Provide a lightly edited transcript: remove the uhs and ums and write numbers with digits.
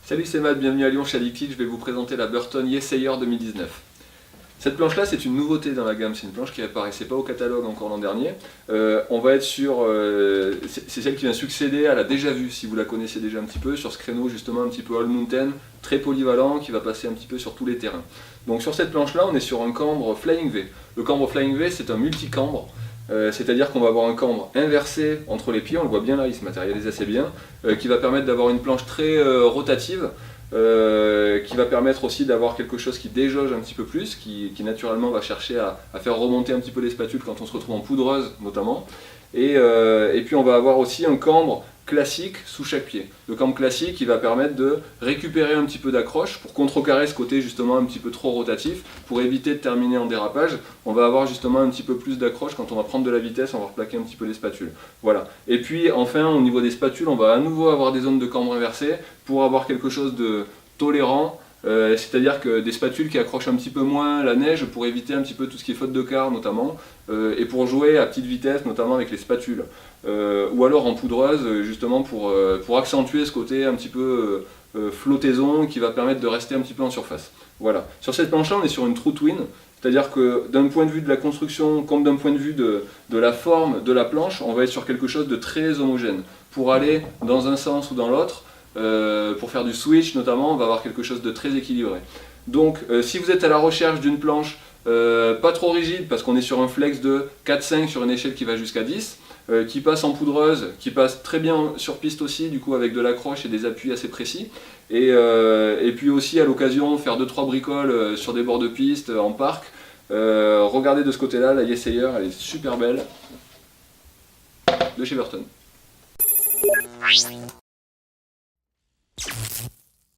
Salut, c'est Matt, bienvenue à Lyon chez Addicted. Je vais vous présenter la Burton Yesayer 2019. Cette planche-là, c'est une nouveauté dans la gamme, c'est une planche qui apparaissait pas au catalogue encore l'an dernier. On va être sur, c'est celle qui vient succéder à la Déjà Vue, si vous la connaissez déjà un petit peu, sur ce créneau justement un petit peu all mountain, très polyvalent, qui va passer un petit peu sur tous les terrains. Donc sur cette planche-là, on est sur un cambre Flying V. Le cambre Flying V, c'est un multicambre. C'est-à-dire qu'on va avoir un cambre inversé entre les pieds, on le voit bien là, il se matérialise assez bien, qui va permettre d'avoir une planche très rotative, qui va permettre aussi d'avoir quelque chose qui déjauge un petit peu plus, qui naturellement va chercher à faire remonter un petit peu les spatules quand on se retrouve en poudreuse notamment. Et puis on va avoir aussi un cambre classique sous chaque pied. Le cambre classique qui va permettre de récupérer un petit peu d'accroche pour contrecarrer ce côté justement un petit peu trop rotatif, pour éviter de terminer en dérapage. On va avoir justement un petit peu plus d'accroche quand on va prendre de la vitesse, on va replaquer un petit peu les spatules. Voilà. Et puis enfin au niveau des spatules, on va à nouveau avoir des zones de cambre inversées pour avoir quelque chose de tolérant. C'est-à-dire que des spatules qui accrochent un petit peu moins la neige pour éviter un petit peu tout ce qui est faute de quart notamment, et pour jouer à petite vitesse notamment avec les spatules, ou alors en poudreuse justement pour accentuer ce côté un petit peu flottaison qui va permettre de rester un petit peu en surface. Voilà. Sur cette planche-là, on est sur une True Twin, c'est-à-dire que d'un point de vue de la construction comme d'un point de vue de la forme de la planche, on va être sur quelque chose de très homogène. Pour aller dans un sens ou dans l'autre, pour faire du switch notamment, on va avoir quelque chose de très équilibré. Donc si vous êtes à la recherche d'une planche pas trop rigide, parce qu'on est sur un flex de 4-5 sur une échelle qui va jusqu'à 10, qui passe en poudreuse, qui passe très bien sur piste aussi, du coup avec de l'accroche et des appuis assez précis, et puis aussi à l'occasion faire 2-3 bricoles sur des bords de piste, en parc. Regardez de ce côté-là, la Yesayer, elle est super belle, de chez Burton.